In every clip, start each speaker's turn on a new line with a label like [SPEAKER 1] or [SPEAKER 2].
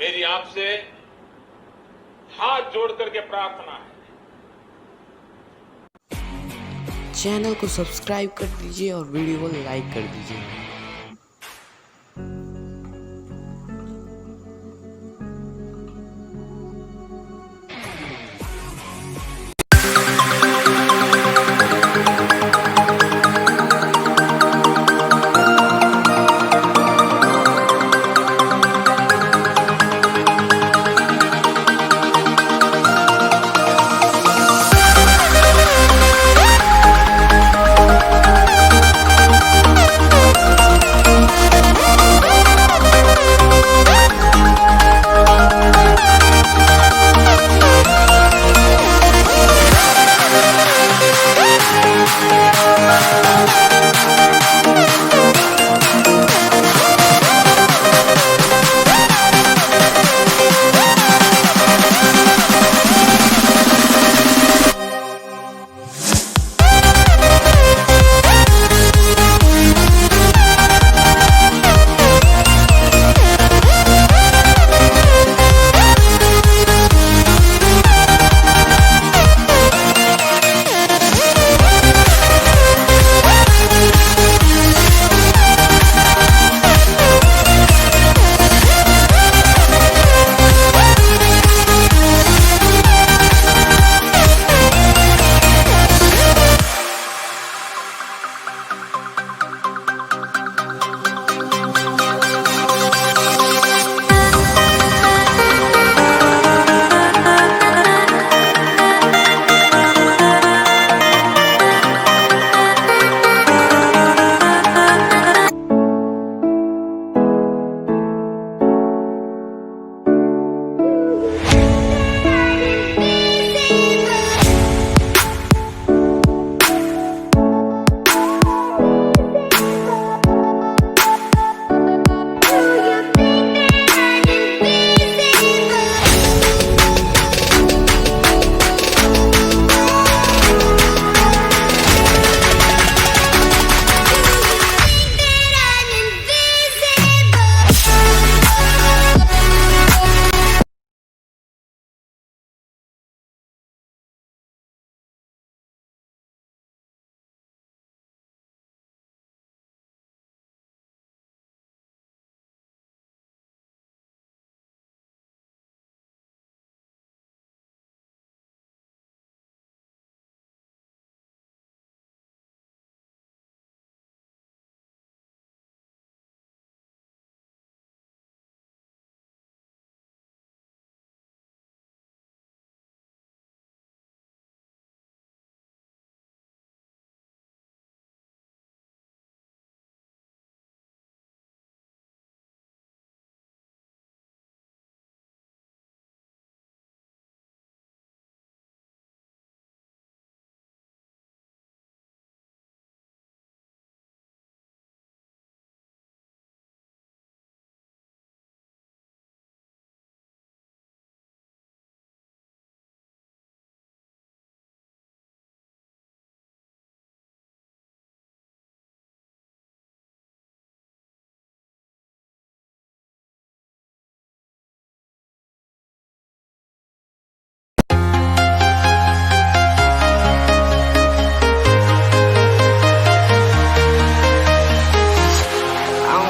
[SPEAKER 1] मेरी आपसे हाथ जोड़ करके प्रार्थना है,
[SPEAKER 2] चैनल को सब्सक्राइब कर दीजिए और वीडियो को लाइक कर दीजिए।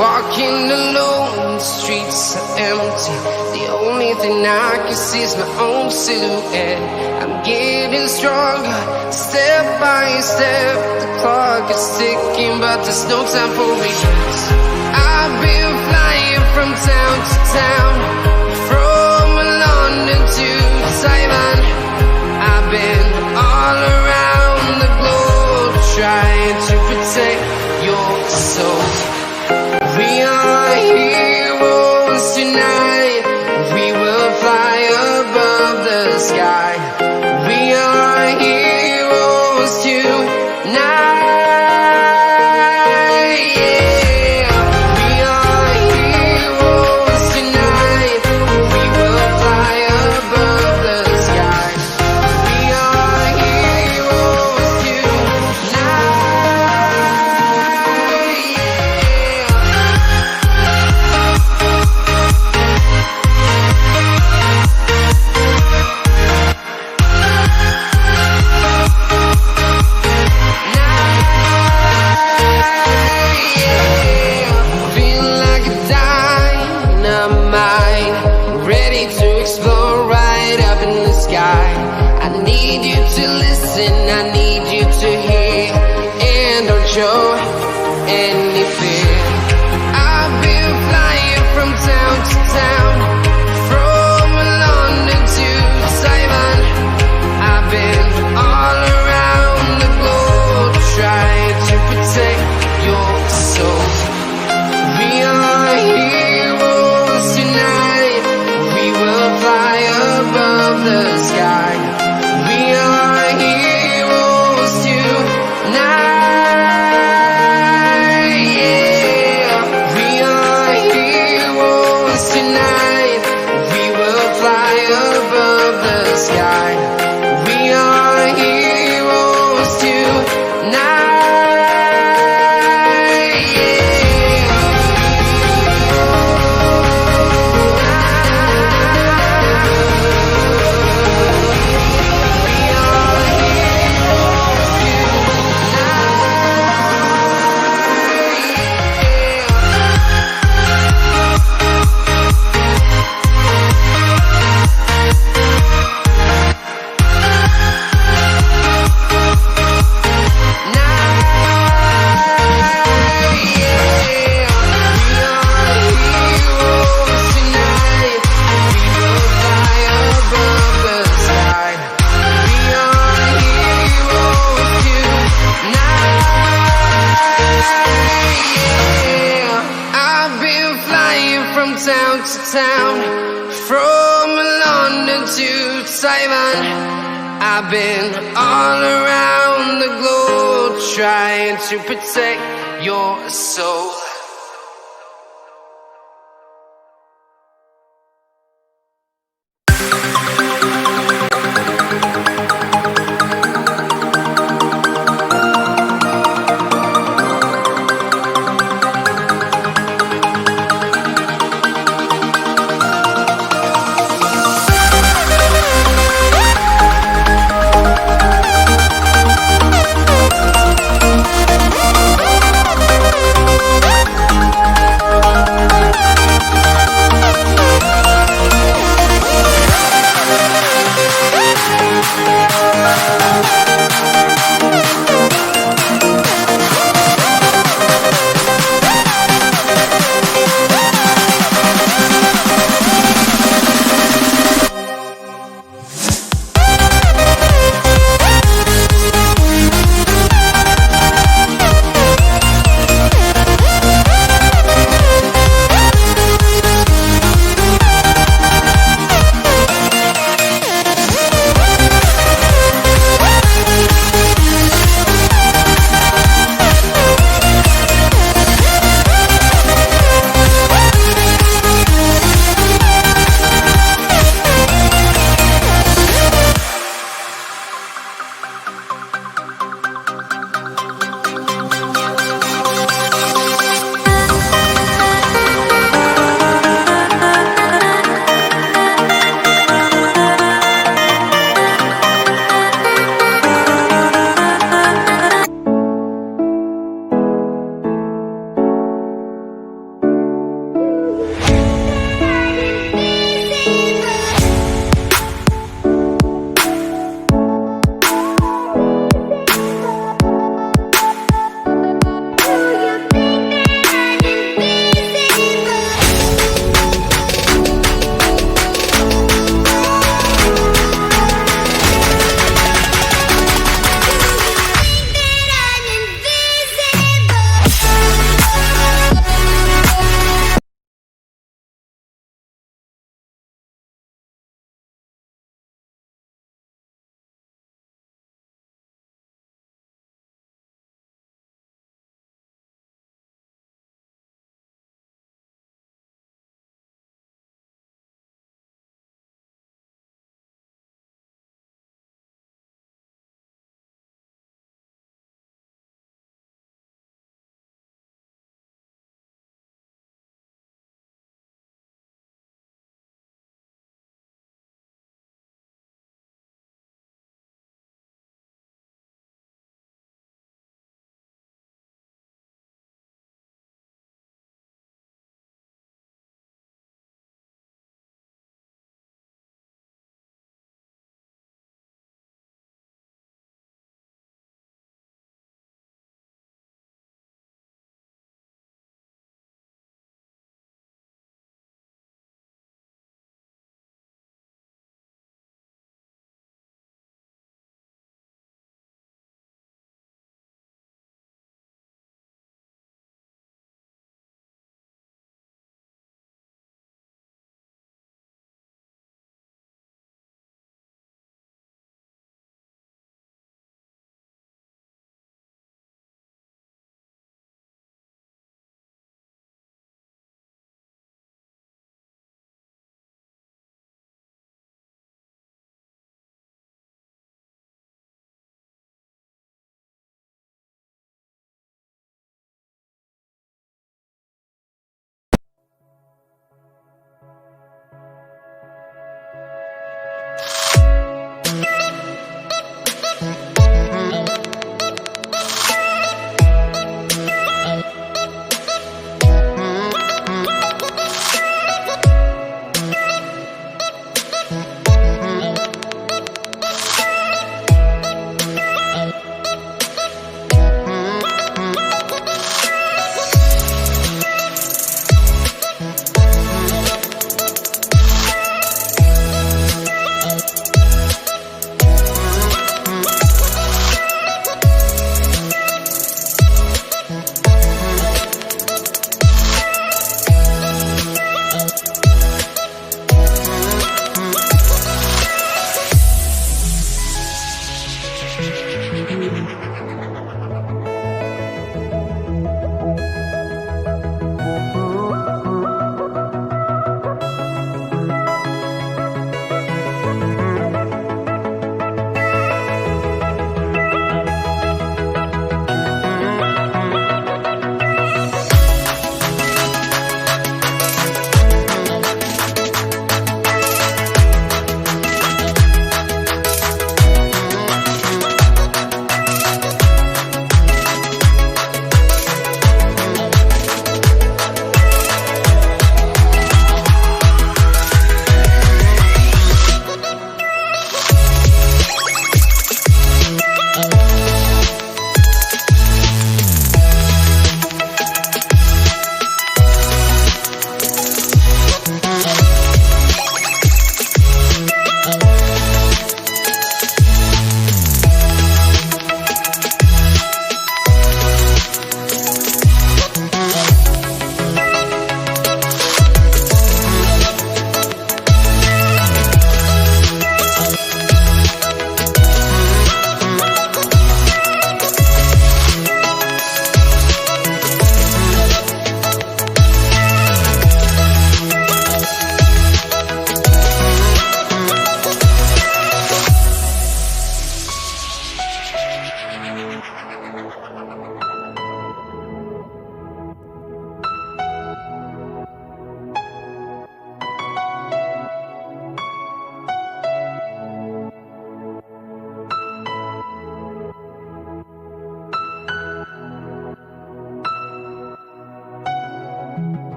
[SPEAKER 3] Walking alone, the streets are empty. The only thing I can see is my own silhouette. I'm getting stronger, step by step. The clock is ticking, but there's no time for regrets. I've been flying from town to town, from London to Taiwan. I've been all around the globe, trying to protect your soul. We are heroes tonight. We will fly above the sky. We are heroes tonight. Yeah. We are heroes tonight. We will fly above the sky. We are heroes tonight. Yeah. listen, I need you to hear, and don't show any fear. I've been flying from town to town, from London to Taiwan. I've been all around the globe trying to protect your soul. We are heroes tonight. We will fly above the sky. We are heroes tonight. Yeah. We are heroes tonight. We will fly above the sky. We are heroes tonight. From town to town, from London to Taiwan. I've been all around the globe trying to protect your soul.